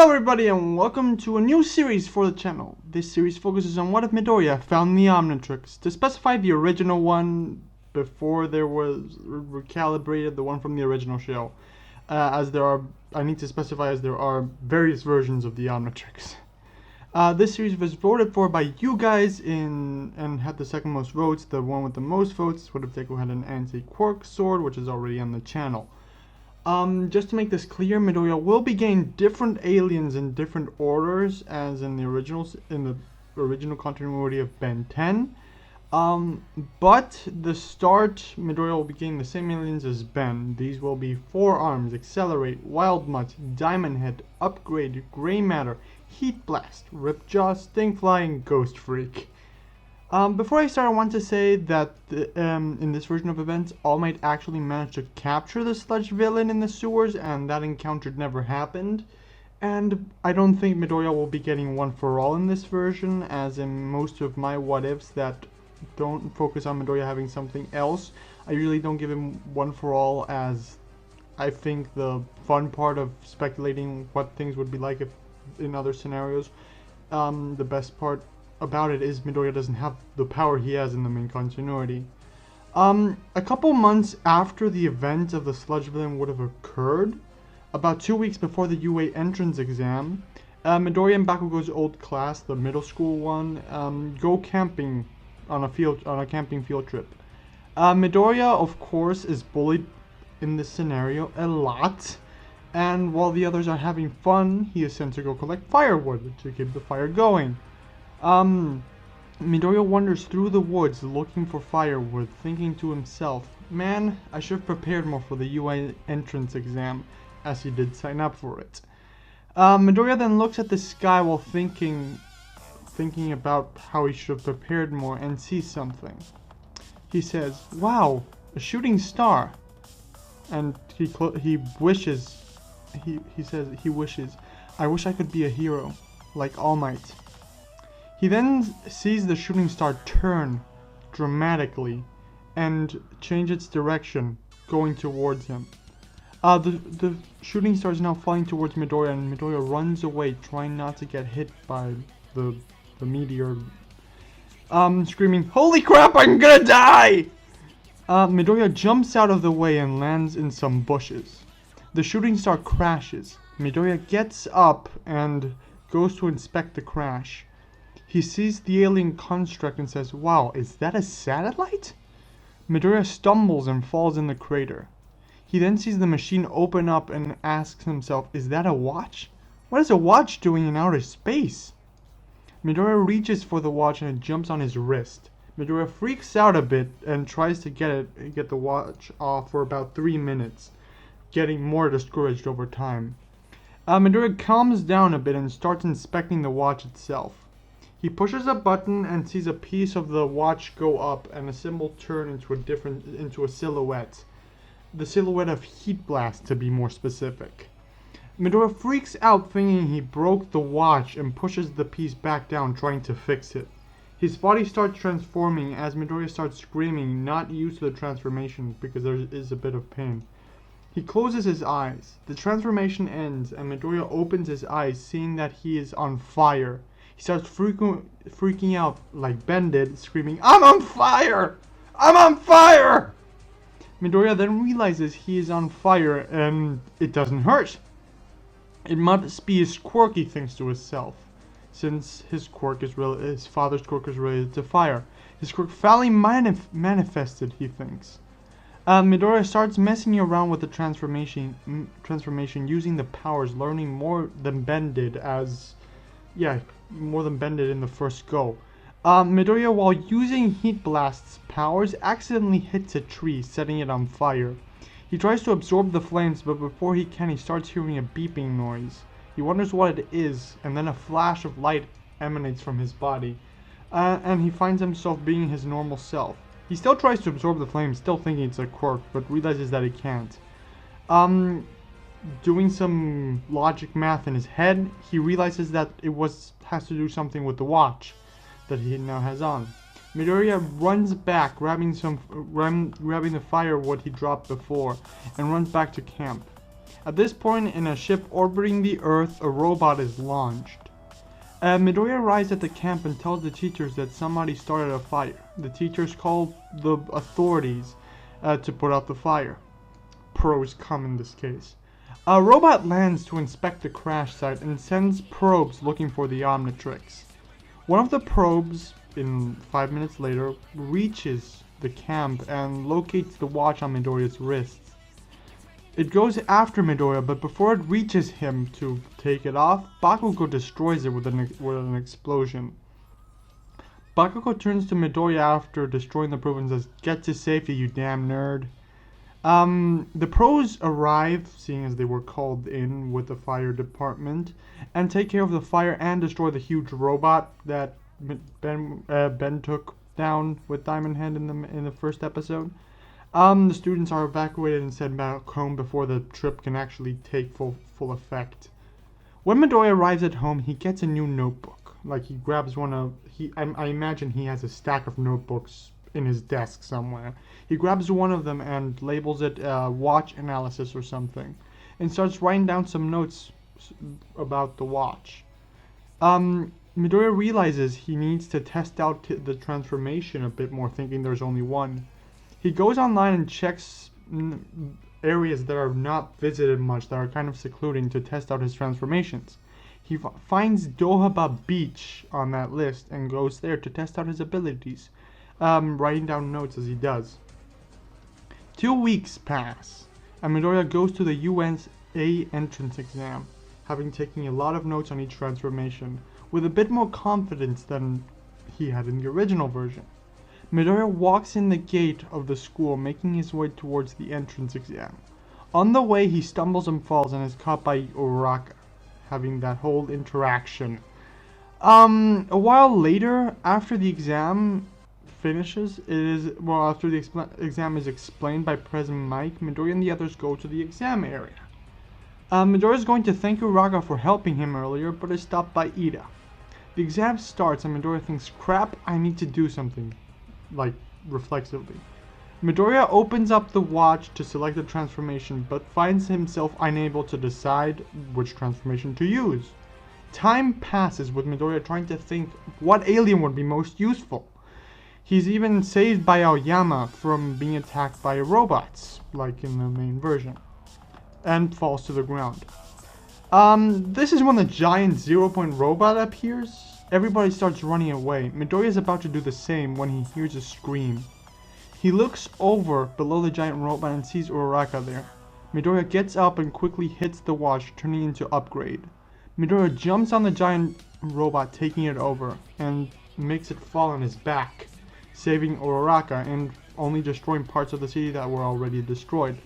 Hello everybody and welcome to a new series for the channel. This series focuses on what if Midoriya found the Omnitrix. To specify, the original one before there was recalibrated, the one from the original show. I need to specify as there are various versions of the Omnitrix. This series was voted for by you guys and had the second most votes. The one with the most votes would have taken an anti-quirk sword, which is already on the channel. Just to make this clear, Midoriya will be getting different aliens in different orders as in the original continuity of Ben 10. But the start, Midoriya will be getting the same aliens as Ben. These will be Fourarms, Accelerate, Wilfmut, Diamonghead, Upgrade, Greymatter, Heatblast, Ripjaws, Stinkfly, and Ghostfreak. Before I start, I want to say that in this version of events, All Might actually managed to capture the sludge villain in the sewers, and that encounter never happened. And I don't think Midoriya will be getting one for all in this version, as in most of my what-ifs that don't focus on Midoriya having something else, I usually don't give him one for all, as I think the fun part of speculating what things would be like if in other scenarios, the best part about it is Midoriya doesn't have the power he has in the main continuity. A couple months after the event of the sludge villain would have occurred, about 2 weeks before the UA entrance exam, Midoriya and Bakugo's old class, the middle school one, go camping on a camping field trip. Midoriya, of course, is bullied in this scenario a lot, and while the others are having fun, he is sent to go collect firewood to keep the fire going. Midoriya wanders through the woods looking for firewood, thinking to himself, man, I should have prepared more for the UA entrance exam, as he did sign up for it. Midoriya then looks at the sky while thinking about how he should have prepared more and sees something. He says, wow, a shooting star. And he wishes, I wish I could be a hero, like All Might. He then sees the shooting star turn dramatically and change its direction, going towards him. The shooting star is now flying towards Midoriya, and Midoriya runs away, trying not to get hit by the meteor, screaming, holy crap, I'm gonna die! Midoriya jumps out of the way and lands in some bushes. The shooting star crashes. Midoriya gets up and goes to inspect the crash. He sees the alien construct and says, wow, is that a satellite? Midoriya stumbles and falls in the crater. He then sees the machine open up and asks himself, is that a watch? What is a watch doing in outer space? Midoriya reaches for the watch and it jumps on his wrist. Midoriya freaks out a bit and tries to get the watch off for about 3 minutes, getting more discouraged over time. Midoriya calms down a bit and starts inspecting the watch itself. He pushes a button and sees a piece of the watch go up and a symbol turn into a silhouette. The silhouette of Heatblast, to be more specific. Midoriya freaks out thinking he broke the watch and pushes the piece back down, trying to fix it. His body starts transforming as Midoriya starts screaming, not used to the transformation because there is a bit of pain. He closes his eyes. The transformation ends and Midoriya opens his eyes, seeing that he is on fire. He starts freaking out like Ben did, screaming, I'm on fire! I'm on fire! Midoriya then realizes he is on fire and it doesn't hurt. It must be his quirk, he thinks to himself, since his father's quirk is related to fire. His quirk finally manifested, he thinks. Midoriya starts messing around with the transformation using the powers, learning more than Ben did in the first go. Midoriya, while using Heatblast's powers, accidentally hits a tree, setting it on fire. He tries to absorb the flames, but before he can, he starts hearing a beeping noise. He wonders what it is, and then a flash of light emanates from his body, and he finds himself being his normal self. He still tries to absorb the flames, still thinking it's a quirk, but realizes that he can't. Doing some logic math in his head, he realizes that it has to do something with the watch that he now has on. Midoriya runs back, grabbing the firewood he dropped before, and runs back to camp. At this point, in a ship orbiting the Earth, a robot is launched. Midoriya arrives at the camp and tells the teachers that somebody started a fire. The teachers call the authorities to put out the fire. Pros come in this case. A robot lands to inspect the crash site and sends probes looking for the Omnitrix. One of the probes, 5 minutes later, reaches the camp and locates the watch on Midoriya's wrists. It goes after Midoriya, but before it reaches him to take it off, Bakugo destroys it with an explosion. Bakugo turns to Midoriya after destroying the probe and says, "Get to safety, you damn nerd." The pros arrive, seeing as they were called in with the fire department, and take care of the fire and destroy the huge robot that Ben took down with Diamonghead in the first episode. The students are evacuated and sent back home before the trip can actually take full effect. When Midoriya arrives at home, he gets a new notebook. Like, he grabs one of... I imagine he has a stack of notebooks in his desk somewhere. He grabs one of them and labels it watch analysis or something, and starts writing down some notes about the watch. Midoriya realizes he needs to test out the transformation a bit more, thinking there's only one. He goes online and checks areas that are not visited much, that are kind of secluding, to test out his transformations. He finds Dohaba Beach on that list and goes there to test out his abilities, writing down notes as he does. 2 weeks pass, and Midoriya goes to the USA entrance exam, having taken a lot of notes on each transformation, with a bit more confidence than he had in the original version. Midoriya walks in the gate of the school, making his way towards the entrance exam. On the way, he stumbles and falls and is caught by Uraraka, having that whole interaction. A while later, after the exam finishes, after the exam is explained by President Mike, Midoriya and the others go to the exam area. Midoriya is going to thank Uraraka for helping him earlier, but is stopped by Ida. The exam starts and Midoriya thinks, "Crap, I need to do something," like, reflexively. Midoriya opens up the watch to select the transformation, but finds himself unable to decide which transformation to use. Time passes with Midoriya trying to think what alien would be most useful. He's even saved by Aoyama from being attacked by robots, like in the main version, and falls to the ground. This is when the giant 0-point robot appears. Everybody starts running away. Midoriya is about to do the same when he hears a scream. He looks over below the giant robot and sees Uraraka there. Midoriya gets up and quickly hits the watch, turning into Upgrade. Midoriya jumps on the giant robot, taking it over, and makes it fall on his back, saving Uraraka and only destroying parts of the city that were already destroyed.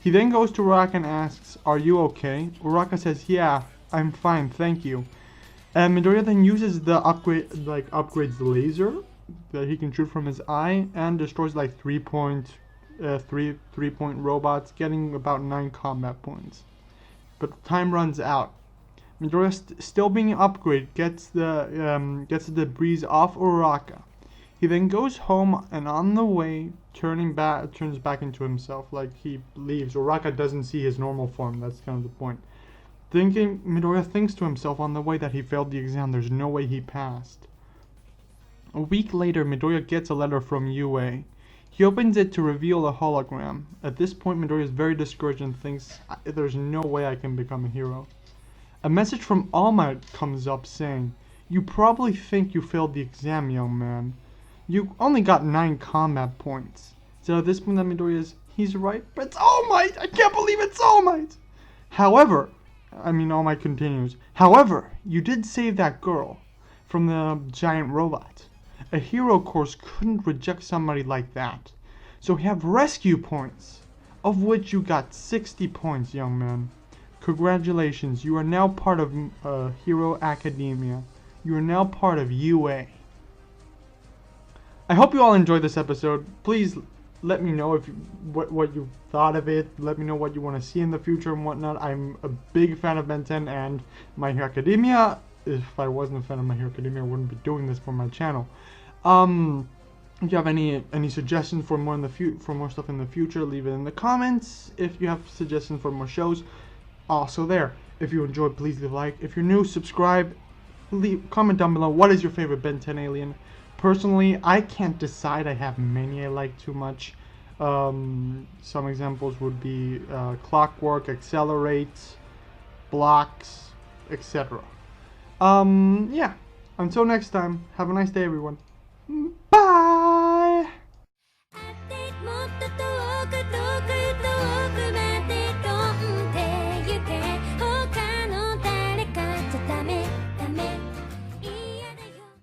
He then goes to Uraraka and asks, "Are you okay?" Uraraka says, "Yeah, I'm fine, thank you." And Midoriya then uses the upgrades laser that he can shoot from his eye and destroys like 3-point robots, getting about 9 combat points. But time runs out. Midoriya, still being upgraded, gets the debris off Uraraka. He then goes home, and on the way, turns back into himself, like he leaves. Uraraka doesn't see his normal form. That's kind of the point. Midoriya thinks to himself on the way that he failed the exam. There's no way he passed. A week later, Midoriya gets a letter from UA. He opens it to reveal a hologram. At this point, Midoriya is very discouraged and thinks, "There's no way I can become a hero." A message from All Might comes up saying, "You probably think you failed the exam, young man. You only got 9 combat points." So at this point, that Midoriya is, he's right, but it's All Might! I can't believe it's All Might! All Might continues. "However, you did save that girl from the giant robot. A hero course couldn't reject somebody like that. So we have rescue points, of which you got 60 points, young man. Congratulations, you are now part of Hero Academia. You are now part of UA." I hope you all enjoyed this episode. Please let me know what you thought of it. Let me know what you want to see in the future and whatnot. I'm a big fan of Ben 10 and My Hero Academia. If I wasn't a fan of My Hero Academia, I wouldn't be doing this for my channel. If you have any suggestions for more for more stuff in the future, leave it in the comments. If you have suggestions for more shows, also there. If you enjoyed, please leave a like. If you're new, subscribe. Comment down below what is your favorite Ben 10 alien. Personally, I can't decide. I have many I like too much. Some examples would be Clockwork, Accelerate, Blocks, etc. Yeah. Until next time, have a nice day, everyone. Bye!